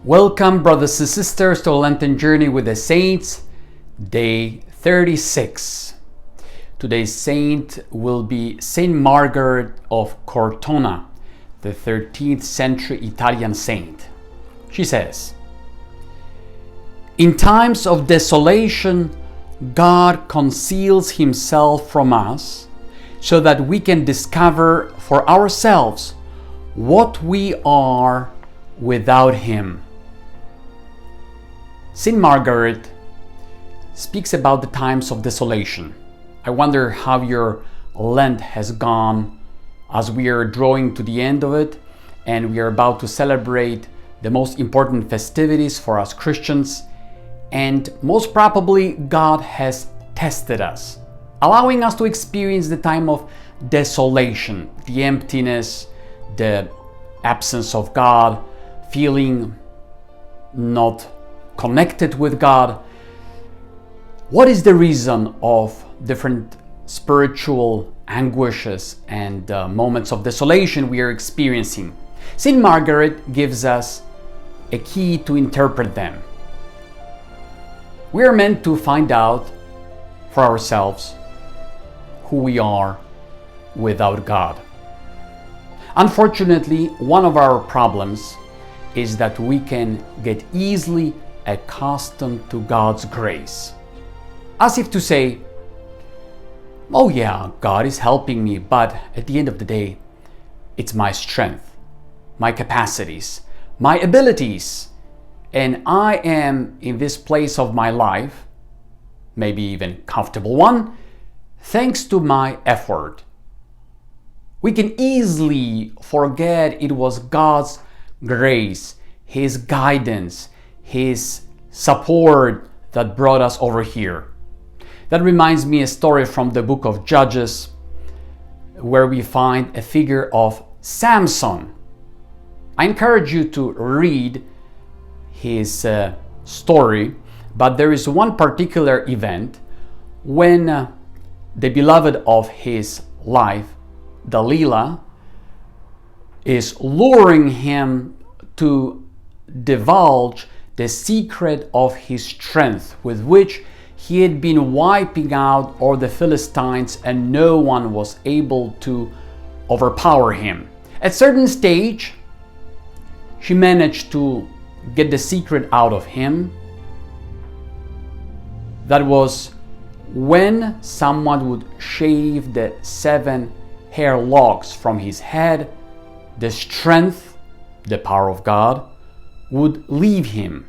Welcome, brothers and sisters, to a Lenten journey with the saints, day 36. Today's saint will be Saint Margaret of Cortona, the 13th century Italian saint. She says, "In times of desolation, God conceals Himself from us so that we can discover for ourselves what we are without Him." Saint Margaret speaks about the times of desolation. I wonder how your Lent has gone as we are drawing to the end of it and we are about to celebrate the most important festivities for us Christians. And most probably God has tested us, allowing us to experience the time of desolation, the emptiness, the absence of God, feeling not connected with God. What is the reason of different spiritual anguishes and moments of desolation we are experiencing? Saint Margaret gives us a key to interpret them. We are meant to find out for ourselves who we are without God. Unfortunately, one of our problems is that we can get easily accustomed to God's grace. As if to say, oh yeah, God is helping me, but at the end of the day, it's my strength, my capacities, my abilities, and I am in this place of my life, maybe even comfortable one, thanks to my effort. We can easily forget it was God's grace, His guidance, His support that brought us over here. That reminds me a story from the book of Judges, where we find a figure of Samson. I encourage you to read his story, but there is one particular event when the beloved of his life, Delilah, is luring him to divulge the secret of his strength with which he had been wiping out all the Philistines and no one was able to overpower him. At a certain stage, she managed to get the secret out of him. That was when someone would shave the 7 hair locks from his head, the strength, the power of God, would leave him.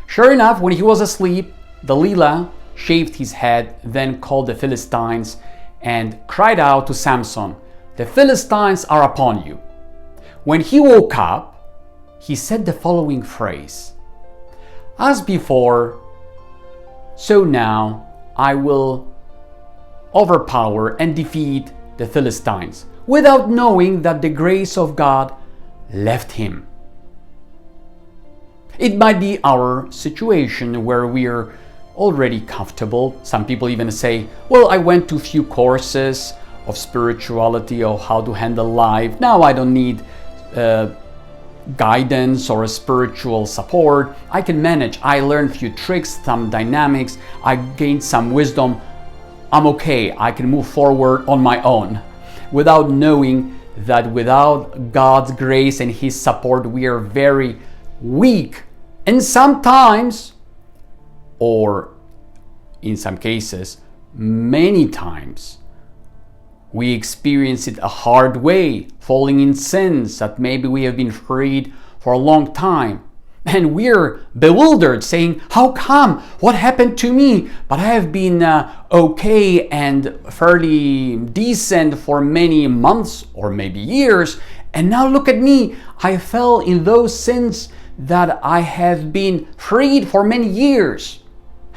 Sure enough, when he was asleep, Delilah shaved his head, then called the Philistines and cried out to Samson, "The Philistines are upon you." When he woke up, he said the following phrase, "As before, so now I will overpower and defeat the Philistines," without knowing that the grace of God left him. It might be our situation where we're already comfortable. Some people even say, well, I went to a few courses of spirituality or how to handle life. Now I don't need guidance or a spiritual support. I can manage. I learned a few tricks, some dynamics. I gained some wisdom. I'm okay. I can move forward on my own, without knowing that without God's grace and His support, we are very weak. And sometimes, or in some cases, many times, we experience it a hard way, falling in sins that maybe we have been freed for a long time. And we're bewildered, saying, how come? What happened to me? But I have been okay and fairly decent for many months or maybe years. And now look at me. I fell in those sins that I have been freed for many years.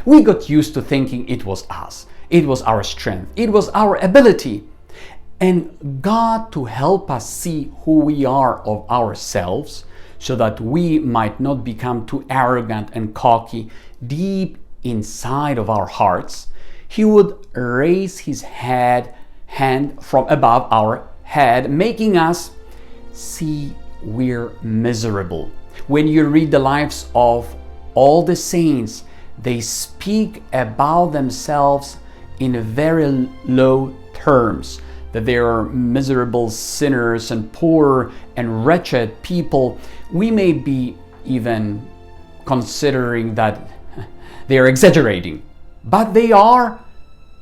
We got used to thinking it was us. It was our strength. It was our ability. And God, to help us see who we are of ourselves, so that we might not become too arrogant and cocky deep inside of our hearts, He would raise His hand from above our head, making us see we're miserable. when you read the lives of all the saints, they speak about themselves in very low terms, that they are miserable sinners and poor and wretched people. We may be even considering that they are exaggerating, but they are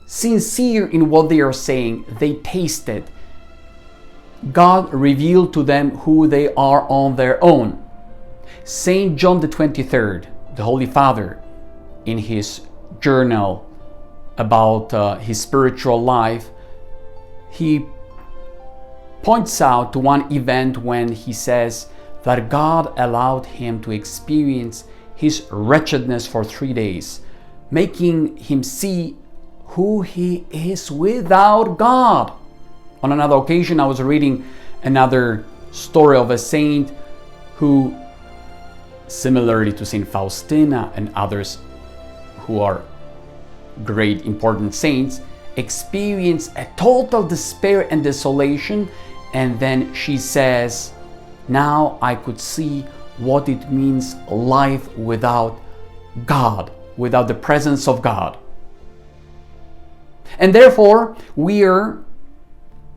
sincere in what they are saying. They tasted. God revealed to them who they are on their own. Saint John the 23rd, the Holy Father, in his journal about his spiritual life, he points out to one event when he says that God allowed him to experience his wretchedness for 3 days, making him see who he is without God. On another occasion, I was reading another story of a saint who, similarly to Saint Faustina and others who are great important saints, experience a total despair and desolation, and then she says, now I could see what it means life without God, without the presence of God. And therefore we are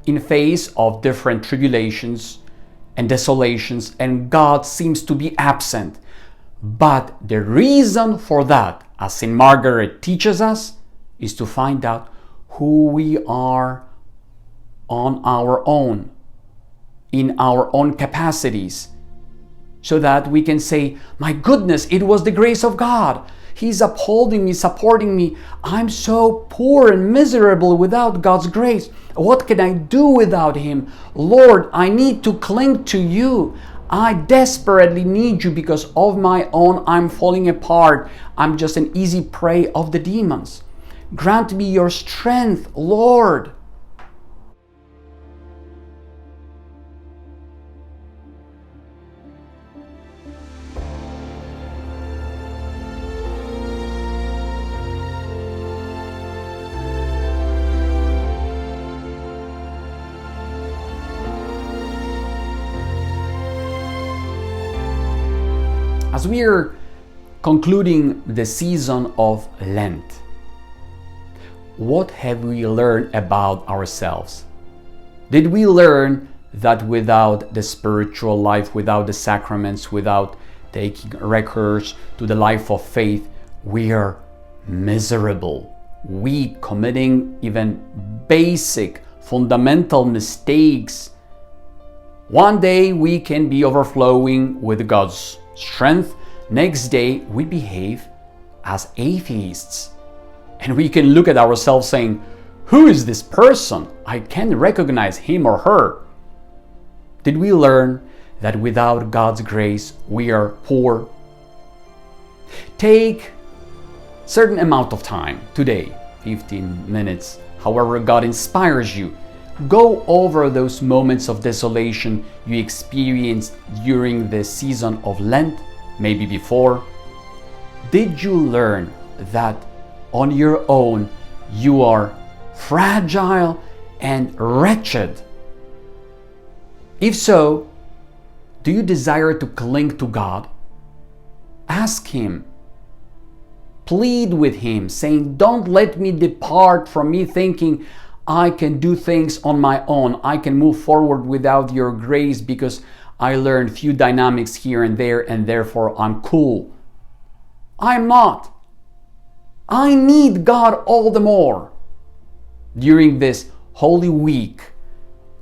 in face of different tribulations and desolations, and God seems to be absent. But the reason for that, as Saint Margaret teaches us, is to find out who we are on our own, in our own capacities, so that we can say, my goodness, it was the grace of God. He's upholding me, supporting me. I'm so poor and miserable without God's grace. What can I do without Him? Lord, I need to cling to you. I desperately need you, because of my own I'm falling apart. I'm just an easy prey of the demons. Grant me your strength, Lord. As we are concluding the season of Lent, what have we learned about ourselves? Did we learn that without the spiritual life, without the sacraments, without taking recourse to the life of faith, we are miserable, weak, committing even basic, fundamental mistakes? One day we can be overflowing with God's strength. Next day we behave as atheists. And we can look at ourselves saying, who is this person? I can't recognize him or her. Did we learn that without God's grace we are poor? Take a certain amount of time today, 15 minutes, however God inspires you. Go over those moments of desolation you experienced during the season of Lent, maybe before. Did you learn that on your own you are fragile and wretched? If so, do you desire to cling to God? Ask Him. Plead with Him, saying, don't let me depart from me thinking I can do things on my own. I can move forward without your grace because I learned few dynamics here and there, and therefore I'm cool. I'm not. I need God all the more. During this Holy Week,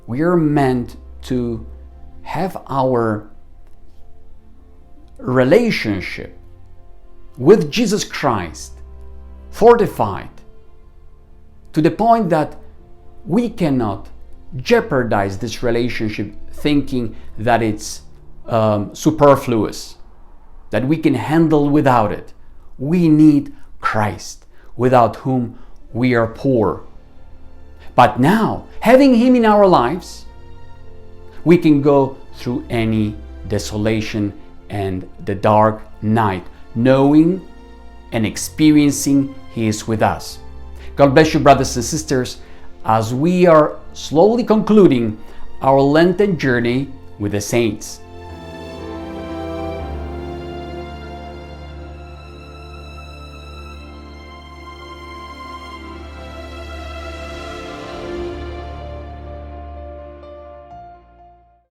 we are meant to have our relationship with Jesus Christ fortified to the point that we cannot jeopardize this relationship thinking that it's superfluous, that we can handle without it. We need Christ, without whom we are poor. But now, having Him in our lives, we can go through any desolation and the dark night, knowing and experiencing He is with us. God bless you, brothers and sisters, as we are slowly concluding our Lenten journey with the saints.